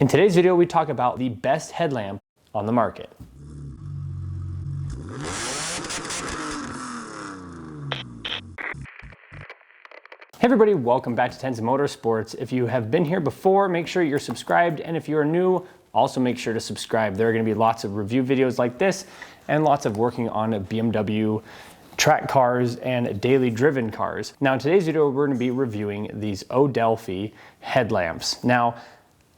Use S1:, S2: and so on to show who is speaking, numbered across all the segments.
S1: In today's video, we talk about the best headlamp on the market. Hey everybody, welcome back to Tenza Motorsports. If you have been here before, make sure you're subscribed, and if you're new, also make sure to subscribe. There are going to be lots of review videos like this and lots of working on BMW track cars and daily driven cars. Now in today's video, we're going to be reviewing these ODELFI headlamps. Now,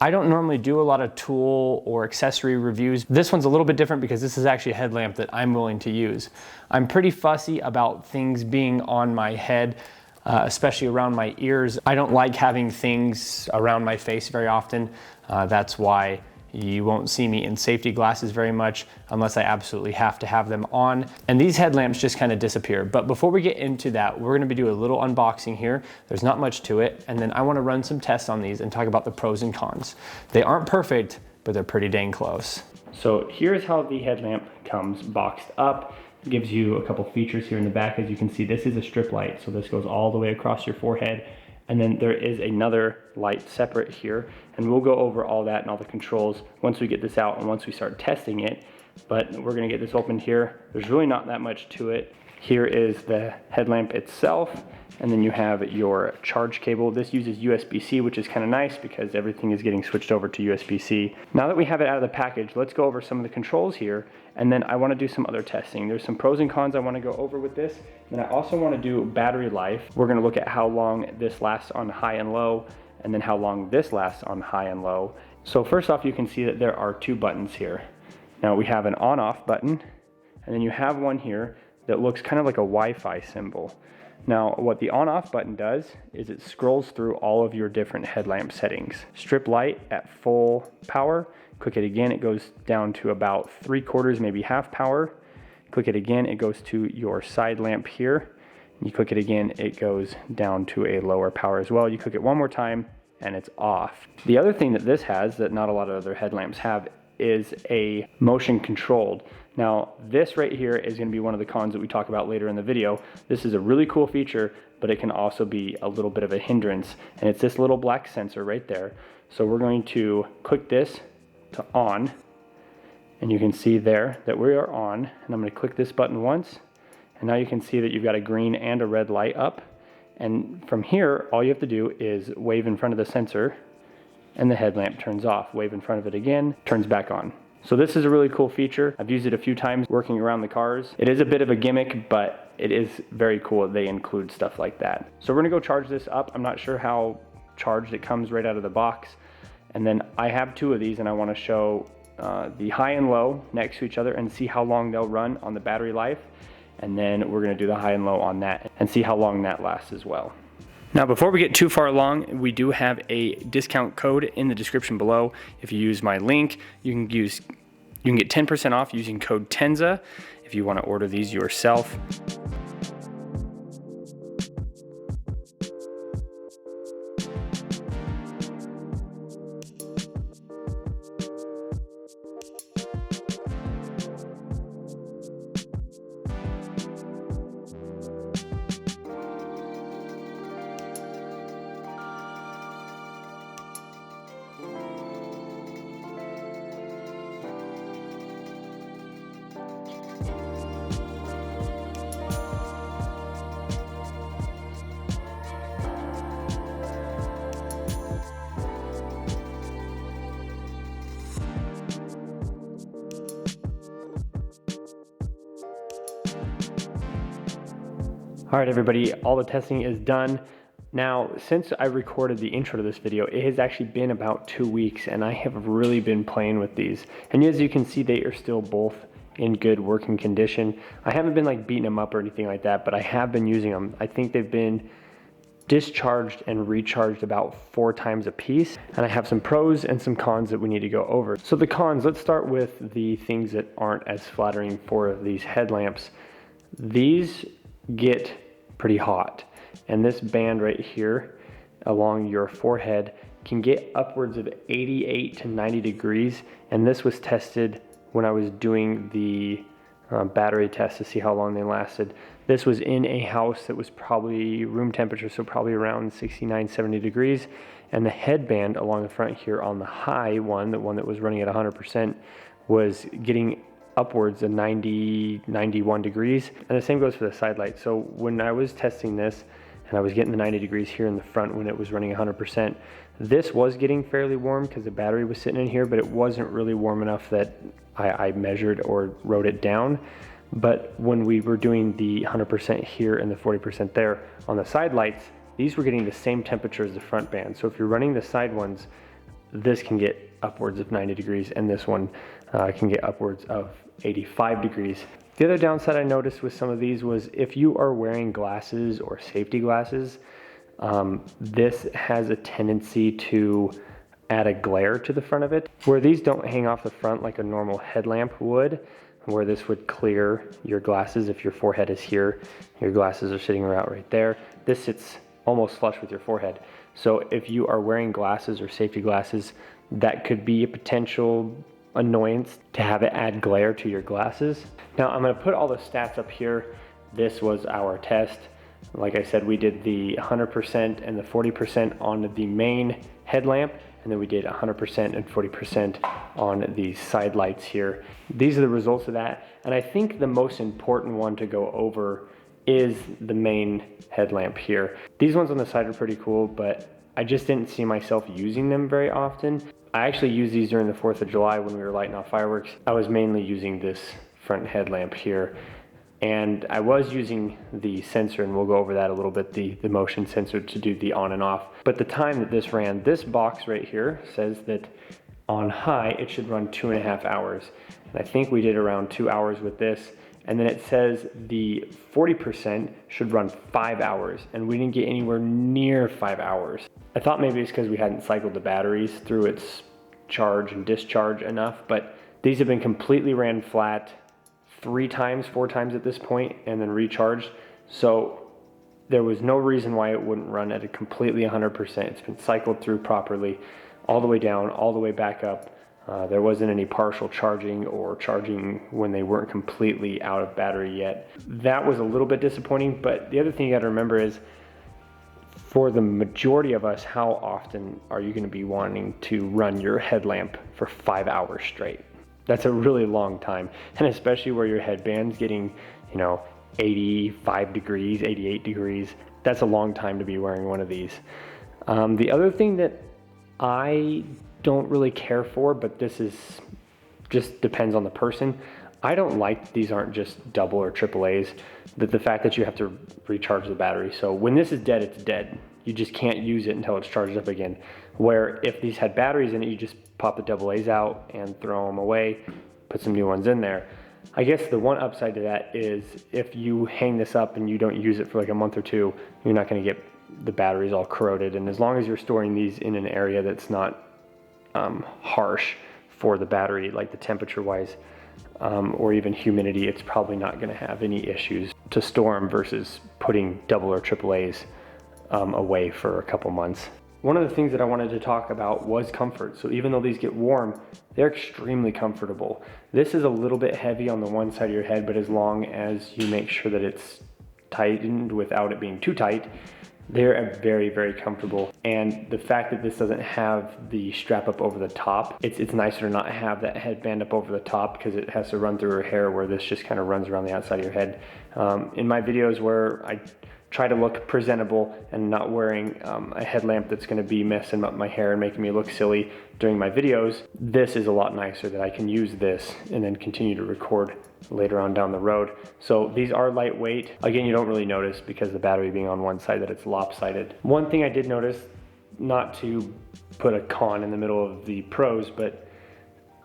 S1: I don't normally do a lot of tool or accessory reviews. This one's a little bit different because this is actually a headlamp that I'm willing to use. I'm pretty fussy about things being on my head, especially around my ears. I don't like having things around my face very often. That's why you won't see me in safety glasses very much unless I absolutely have to have them on. And these headlamps just kind of disappear. But before we get into that, we're gonna be doing a little unboxing here. There's not much to it. And then I wanna run some tests on these and talk about the pros and cons. They aren't perfect, but they're pretty dang close. So here's how the headlamp comes boxed up. It gives you a couple features here in the back. As you can see, this is a strip light. So this goes all the way across your forehead. And then there is another light separate here, and we'll go over all that and all the controls once we get this out and once we start testing it. But we're gonna get this opened here. There's really not that much to it. Here is the headlamp itself, and then you have your charge cable. This uses USB-C, which is kind of nice because everything is getting switched over to USB-C. Now that we have it out of the package, let's go over some of the controls here, and then I want to do some other testing. There's some pros and cons I want to go over with this, and I also want to do battery life. We're going to look at how long this lasts on high and low, and then how long this lasts on high and low. So first off, you can see that there are two buttons here. Now we have an on-off button, and then you have one here that looks kind of like a Wi-Fi symbol. Now, what the on-off button does is it scrolls through all of your different headlamp settings. Strip light at full power. Click it again, it goes down to about 3/4, maybe half power. Click it again, it goes to your side lamp here. You click it again, it goes down to a lower power as well. You click it one more time, and it's off. The other thing that this has that not a lot of other headlamps have is a motion controlled. Now this right here is going to be one of the cons that we talk about later in the video. This is a really cool feature, but it can also be a little bit of a hindrance, and it's this little black sensor right there. So we're going to click this to on, and you can see there that we are on, and I'm going to click this button once, and now you can see that you've got a green and a red light up, and from here all you have to do is wave in front of the sensor and the headlamp turns off. Wave in front of it again, turns back on. So this is a really cool feature. I've used it a few times working around the cars. It is a bit of a gimmick, but it is very cool that they include stuff like that. So we're gonna go charge this up. I'm not sure how charged it comes right out of the box. And then I have two of these, and I wanna show the high and low next to each other and see how long they'll run on the battery life. And then we're gonna do the high and low on that and see how long that lasts as well. Now, before we get too far along, we do have a discount code in the description below. If you use my link, you can get 10% off using code Tenza if you want to order these yourself. All right, everybody, all the testing is done. Now, since I recorded the intro to this video, it has actually been about 2 weeks, and I have really been playing with these. And as you can see, they are still both in good working condition. I haven't been like beating them up or anything like that, but I have been using them. I think they've been discharged and recharged about 4 times a piece, and I have some pros and some cons that we need to go over. So the cons, let's start with the things that aren't as flattering for these headlamps. These get pretty hot, and this band right here along your forehead can get upwards of 88 to 90 degrees, and this was tested when I was doing the battery test to see how long they lasted. This was in a house that was probably room temperature, so probably around 69, 70 degrees. And the headband along the front here on the high one, the one that was running at 100%, was getting upwards of 90, 91 degrees. And the same goes for the side light. So when I was testing this and I was getting the 90 degrees here in the front when it was running 100%, this was getting fairly warm because the battery was sitting in here, but it wasn't really warm enough that I measured or wrote it down. But when we were doing the 100% here and the 40% there on the side lights, these were getting the same temperature as the front band. So if you're running the side ones, this can get upwards of 90 degrees and this one can get upwards of 85 degrees. The other downside I noticed with some of these was if you are wearing glasses or safety glasses, this has a tendency to add a glare to the front of it. Where these don't hang off the front like a normal headlamp would, where this would clear your glasses if your forehead is here, your glasses are sitting right there. This sits almost flush with your forehead. So if you are wearing glasses or safety glasses, that could be a potential annoyance to have it add glare to your glasses. Now I'm going to put all the stats up here. This was our test. Like I said, we did the 100% and the 40% on the main headlamp, and then we did 100% and 40% on the side lights here. These are the results of that. And I think the most important one to go over is the main headlamp here. These ones on the side are pretty cool, but I just didn't see myself using them very often. I actually used these during the 4th of July when we were lighting off fireworks. I was mainly using this front headlamp here. And I was using the sensor, and we'll go over that a little bit, the motion sensor to do the on and off. But the time that this ran, this box right here says that on high, it should run 2.5 hours. And I think we did around 2 hours with this. And then it says the 40% should run 5 hours, and we didn't get anywhere near 5 hours. I thought maybe it's because we hadn't cycled the batteries through its charge and discharge enough, but these have been completely ran flat 3 times, 4 times at this point, and then recharged. So there was no reason why it wouldn't run at a completely 100%. It's been cycled through properly, all the way down, all the way back up. There wasn't any partial charging or charging when they weren't completely out of battery yet. That was a little bit disappointing, but the other thing you gotta remember is, for the majority of us, how often are you gonna be wanting to run your headlamp for 5 hours straight? That's a really long time, and especially where your headband's getting, 85 degrees, 88 degrees. That's a long time to be wearing one of these. The other thing that I don't really care for, but this is just depends on the person. I don't like these aren't just double or triple A's, the fact that you have to recharge the battery. So when this is dead, it's dead. You just can't use it until it's charged up again. Where if these had batteries in it, you just pop the double A's out and throw them away, put some new ones in there. I guess the one upside to that is if you hang this up and you don't use it for like a month or two, you're not going to get the batteries all corroded. And as long as you're storing these in an area that's not harsh for the battery, like the temperature wise, or even humidity, it's probably not going to have any issues to store them versus putting double or triple A's away for a couple months. One of the things that I wanted to talk about was comfort. So even though these get warm, they're extremely comfortable. This is a little bit heavy on the one side of your head, but as long as you make sure that it's tightened without it being too tight, they're very, very comfortable. And the fact that this doesn't have the strap up over the top, it's nicer to not have that headband up over the top because it has to run through her hair, where this just kind of runs around the outside of your head. In my videos where I try to look presentable and not wearing a headlamp that's going to be messing up my hair and making me look silly during my videos, this is a lot nicer that I can use this and then continue to record later on down the road. So these are lightweight. Again, you don't really notice because the battery being on one side that it's lopsided. One thing I did notice, not to put a con in the middle of the pros, but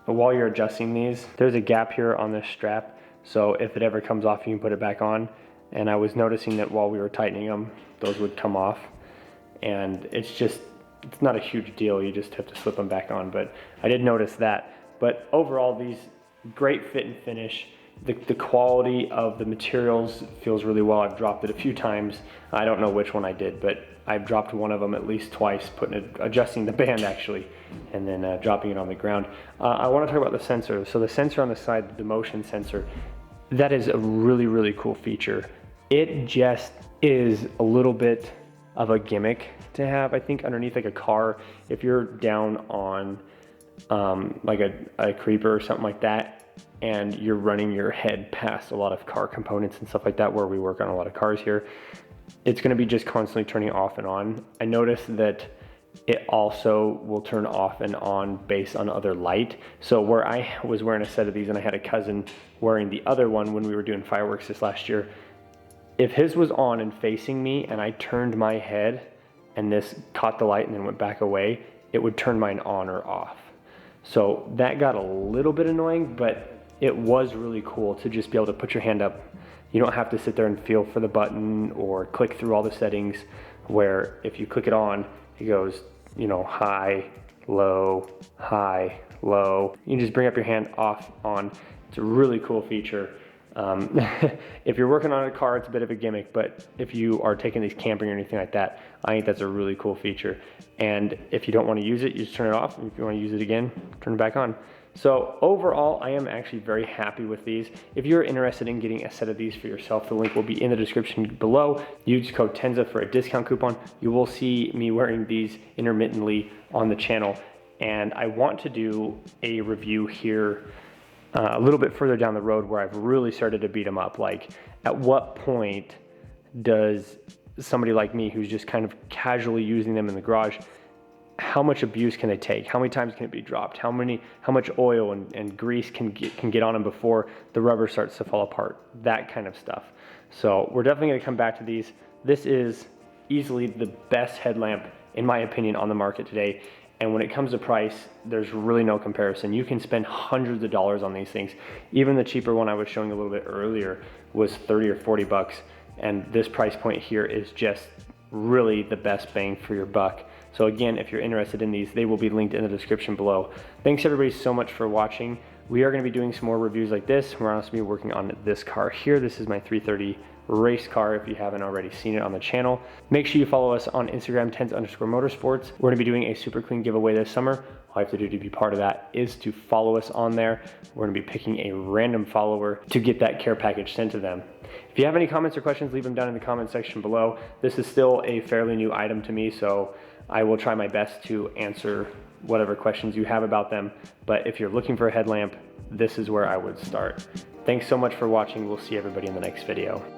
S1: while you're adjusting these, there's a gap here on this strap. So if it ever comes off, you can put it back on. And I was noticing that while we were tightening them, those would come off. And it's not a huge deal. You just have to slip them back on. But I did notice that. But overall, these great fit and finish. The quality of the materials feels really well. I've dropped it a few times. I don't know which one I did, but I've dropped one of them at least twice, adjusting the band actually, and then dropping it on the ground. I want to talk about the sensor. So the sensor on the side, the motion sensor, that is a really, really cool feature. It just is a little bit of a gimmick to have, I think, underneath like a car. If you're down on like a creeper or something like that, and you're running your head past a lot of car components and stuff like that, where we work on a lot of cars here, it's gonna be just constantly turning off and on. I noticed that it also will turn off and on based on other light. So where I was wearing a set of these and I had a cousin wearing the other one when we were doing fireworks this last year, if his was on and facing me and I turned my head and this caught the light and then went back away, it would turn mine on or off. So that got a little bit annoying, but it was really cool to just be able to put your hand up. You don't have to sit there and feel for the button or click through all the settings, where if you click it on, it goes, you know, high, low, high, low. You can just bring up your hand, off, on. It's a really cool feature. If you're working on a car, it's a bit of a gimmick, but if you are taking these camping or anything like that, I think that's a really cool feature. And if you don't want to use it, you just turn it off. And if you want to use it again, turn it back on. So overall, I am actually very happy with these. If you're interested in getting a set of these for yourself, the link will be in the description below. Use code Tenza for a discount coupon. You will see me wearing these intermittently on the channel. And I want to do a review here a little bit further down the road, where I've really started to beat them up. Like, at what point does somebody like me, who's just kind of casually using them in the garage, how much abuse can they take? How many times can it be dropped? How much oil and grease can get on them before the rubber starts to fall apart? That kind of stuff. So we're definitely gonna come back to these. This is easily the best headlamp, in my opinion, on the market today. And when it comes to price, there's really no comparison. You can spend hundreds of dollars on these things. Even the cheaper one I was showing a little bit earlier was 30 or 40 bucks. And this price point here is just really the best bang for your buck. So again, if you're interested in these, they will be linked in the description below. Thanks everybody so much for watching. We are gonna be doing some more reviews like this. We're also gonna be working on this car here. This is my 330 race car, if you haven't already seen it on the channel. Make sure you follow us on Instagram, Tenza_motorsports. We're gonna be doing a super clean giveaway this summer. All you have to do to be part of that is to follow us on there. We're gonna be picking a random follower to get that care package sent to them. If you have any comments or questions, leave them down in the comment section below. This is still a fairly new item to me, so I will try my best to answer whatever questions you have about them. But if you're looking for a headlamp, this is where I would start. Thanks so much for watching. We'll see everybody in the next video.